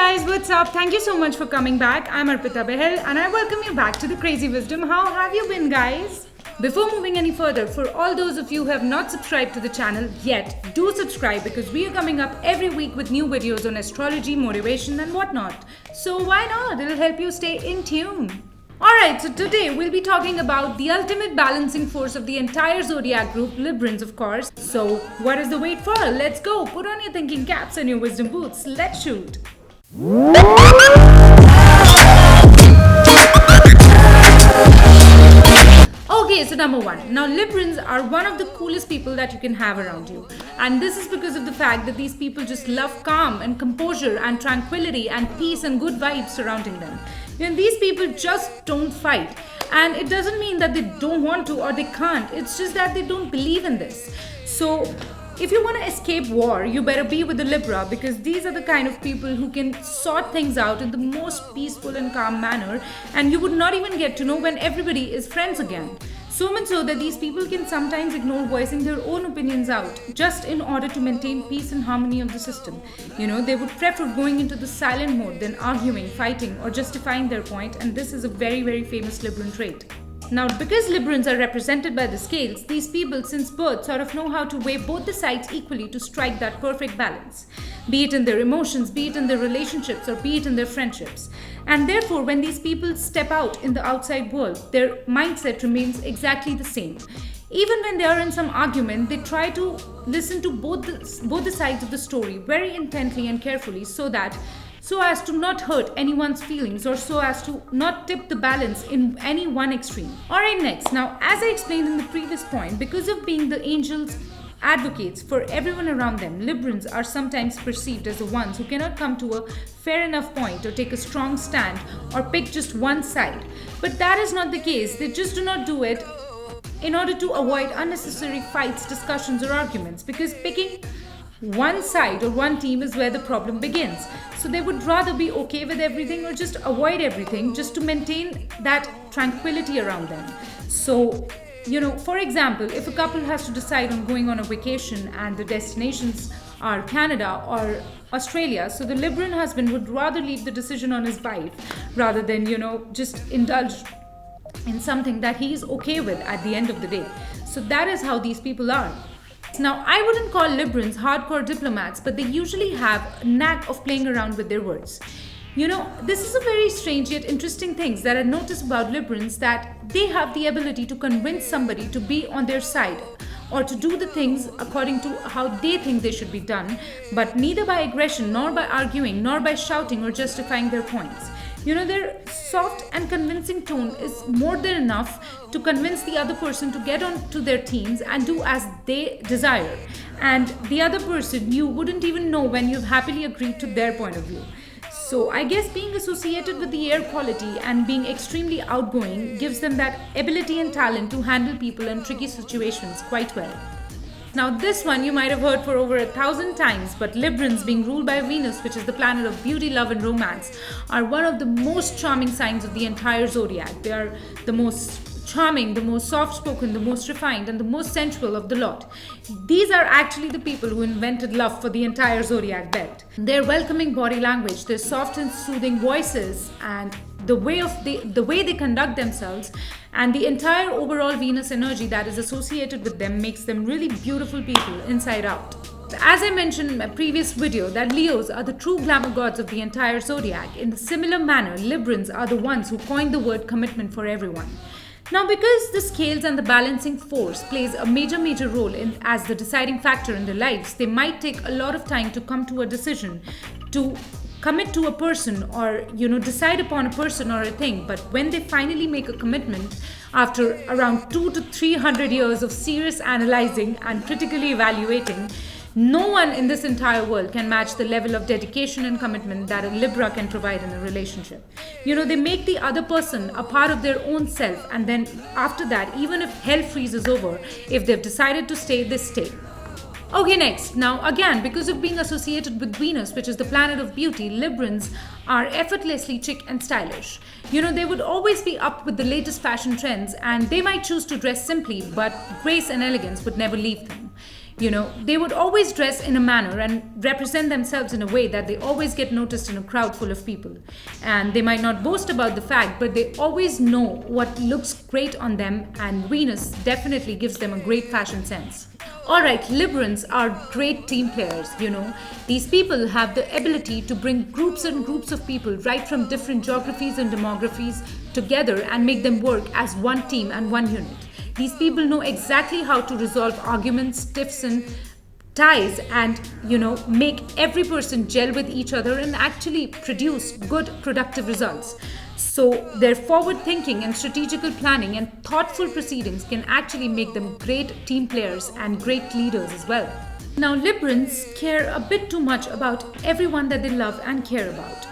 guys, what's up? Thank you so much for coming back. I'm Arpitabahl and I welcome you back to the Crazy Wisdom. How have you been, guys? Before moving any further, for all those of you who have not subscribed to the channel yet, do subscribe because we are coming up every week with new videos on astrology, motivation and whatnot. So why not? It'll help you stay in tune. Alright, so today we'll be talking about the ultimate balancing force of the entire Zodiac group, Librans of course. So what is the wait for? Let's go! Put on your thinking caps and your wisdom boots. Let's shoot! Okay, so number one. Now Librans are one of the coolest people that you can have around you. And this is because of the fact that these people just love calm and composure and tranquility and peace and good vibes surrounding them. You know, these people just don't fight. And it doesn't mean that they don't want to or they can't. It's just that they don't believe in this. So if you want to escape war, you better be with the Libra because these are the kind of people who can sort things out in the most peaceful and calm manner, and you would not even get to know when everybody is friends again. So much so that these people can sometimes ignore voicing their own opinions out just in order to maintain peace and harmony of the system. You know, they would prefer going into the silent mode than arguing, fighting or justifying their point, and this is a very, very famous Libran trait. Now, because Librans are represented by the scales, these people since birth sort of know how to weigh both the sides equally to strike that perfect balance. Be it in their emotions, be it in their relationships, or be it in their friendships. And therefore, when these people step out in the outside world, their mindset remains exactly the same. Even when they are in some argument, they try to listen to both the sides of the story very intently and carefully so as to not hurt anyone's feelings or so as to not tip the balance in any one extreme. Alright, next. Now, as I explained in the previous point, because of being the angels' advocates for everyone around them, Librans are sometimes perceived as the ones who cannot come to a fair enough point or take a strong stand or pick just one side. But that is not the case. They just do not do it in order to avoid unnecessary fights, discussions or arguments, because picking one side or one team is where the problem begins. So they would rather be okay with everything or just avoid everything just to maintain that tranquility around them. So, you know, for example, if a couple has to decide on going on a vacation and the destinations are Canada or Australia, so the Libran husband would rather leave the decision on his wife rather than, you know, just indulge in something that he is okay with at the end of the day. So that is how these people are. Now, I wouldn't call Librans hardcore diplomats, but they usually have a knack of playing around with their words. You know, this is a very strange yet interesting thing that I noticed about Librans, that they have the ability to convince somebody to be on their side or to do the things according to how they think they should be done, but neither by aggression, nor by arguing, nor by shouting or justifying their points. You know, their soft and convincing tone is more than enough to convince the other person to get on to their teams and do as they desire. And the other person, you wouldn't even know when you've happily agreed to their point of view. So I guess being associated with the air quality and being extremely outgoing gives them that ability and talent to handle people in tricky situations quite well. Now this one you might have heard for over 1,000 times, but Librans, being ruled by Venus, which is the planet of beauty, love and romance, are one of the most charming signs of the entire zodiac. They are the most charming, the most soft-spoken, the most refined and the most sensual of the lot. These are actually the people who invented love for the entire zodiac belt. Their welcoming body language, their soft and soothing voices and the way they conduct themselves and the entire overall Venus energy that is associated with them makes them really beautiful people inside out. As I mentioned in my previous video that Leos are the true glamour gods of the entire zodiac, in a similar manner Librans are the ones who coined the word commitment for everyone. Now, because the scales and the balancing force plays a major role as the deciding factor in their lives, they might take a lot of time to come to a decision, to commit to a person or, you know, decide upon a person or a thing. But when they finally make a commitment after around 200 to 300 years of serious analyzing and critically evaluating, no one in this entire world can match the level of dedication and commitment that a Libra can provide in a relationship. You know, they make the other person a part of their own self, and then after that, even if hell freezes over, if they've decided to stay, they stay. Okay, next. Now again, because of being associated with Venus, which is the planet of beauty, Librans are effortlessly chic and stylish. You know, they would always be up with the latest fashion trends and they might choose to dress simply, but grace and elegance would never leave them. They would always dress in a manner and represent themselves in a way that they always get noticed in a crowd full of people. And they might not boast about the fact, but they always know what looks great on them, and Venus definitely gives them a great fashion sense. Alright, Librans are great team players, These people have the ability to bring groups and groups of people right from different geographies and demographies together and make them work as one team and one unit. These people know exactly how to resolve arguments, tiffs and ties, and make every person gel with each other and actually produce good productive results. So their forward thinking and strategical planning and thoughtful proceedings can actually make them great team players and great leaders as well. Now, Librans care a bit too much about everyone that they love and care about.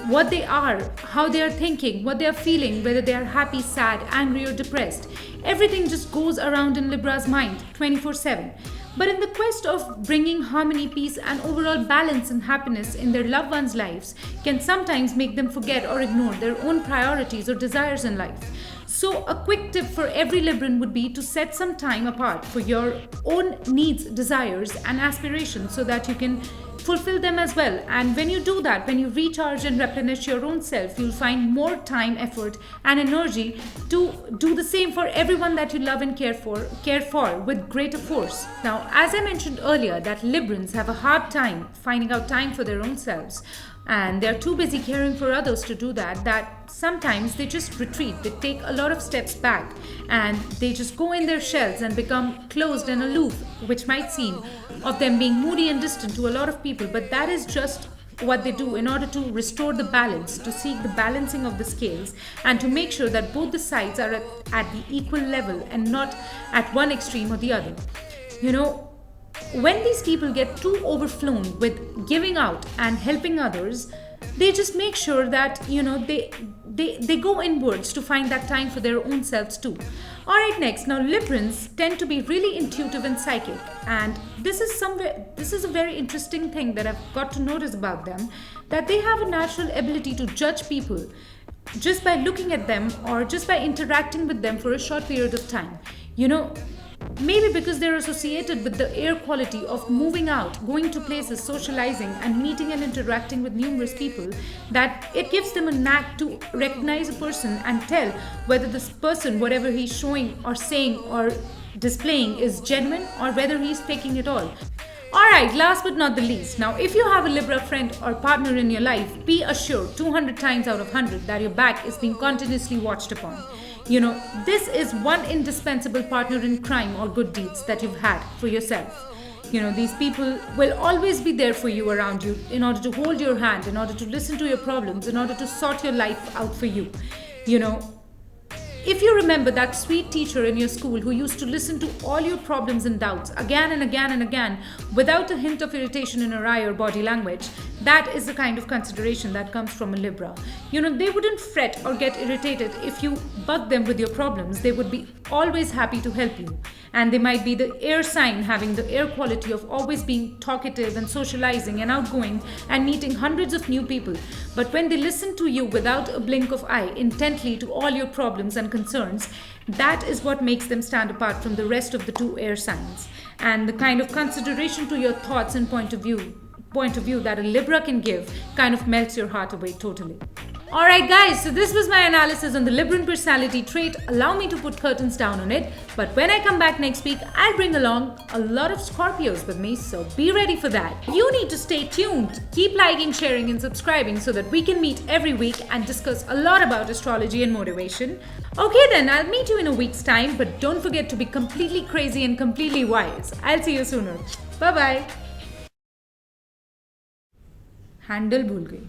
What they are, how they are thinking, what they are feeling, whether they are happy, sad, angry, or depressed. Everything just goes around in Libra's mind 24/7. But in the quest of bringing harmony, peace, and overall balance and happiness in their loved ones' lives can sometimes make them forget or ignore their own priorities or desires in life. So a quick tip for every Libran would be to set some time apart for your own needs, desires, and aspirations so that you can fulfill them as well. And when you do that, when you recharge and replenish your own self, you'll find more time, effort, and energy to do the same for everyone that you love and care for with greater force. Now, as I mentioned earlier, that Librans have a hard time finding out time for their own selves, and they're too busy caring for others to do that sometimes they just retreat. They take a lot of steps back and they just go in their shells and become closed and aloof, which might seem of them being moody and distant to a lot of people, but that is just what they do in order to restore the balance, to seek the balancing of the scales, and to make sure that both the sides are at the equal level and not at one extreme or the other. When these people get too overflown with giving out and helping others, they just make sure that they go inwards to find that time for their own selves too. Alright, next, now Librans tend to be really intuitive and psychic, and this is a very interesting thing that I've got to notice about them, that they have a natural ability to judge people just by looking at them or just by interacting with them for a short period of time. Maybe because they're associated with the air quality of moving out, going to places, socializing, and meeting and interacting with numerous people, that it gives them a knack to recognize a person and tell whether this person, whatever he's showing or saying or displaying, is genuine or whether he's faking it all. Alright, last but not the least. Now, if you have a Libra friend or partner in your life, be assured 200 times out of 100 that your back is being continuously watched upon. This is one indispensable partner in crime or good deeds that you've had for yourself. These people will always be there for you, around you, in order to hold your hand, in order to listen to your problems, in order to sort your life out for you. If you remember that sweet teacher in your school who used to listen to all your problems and doubts again and again and again without a hint of irritation in her eye or body language, that is the kind of consideration that comes from a Libra. They wouldn't fret or get irritated if you bug them with your problems. They would be always happy to help you. And they might be the air sign, having the air quality of always being talkative and socializing and outgoing and meeting hundreds of new people. But when they listen to you without a blink of eye, intently to all your problems and concerns, that is what makes them stand apart from the rest of the two air signs. And the kind of consideration to your thoughts and point of view that a Libra can give kind of melts your heart away totally. Alright guys, so this was my analysis on the Libran personality trait. Allow me to put curtains down on it, but when I come back next week, I'll bring along a lot of Scorpios with me, so be ready for that. You need to stay tuned, keep liking, sharing and subscribing so that we can meet every week and discuss a lot about astrology and motivation. Okay then, I'll meet you in a week's time, but don't forget to be completely crazy and completely wise. I'll see you sooner. Bye bye. Handle भूल गई.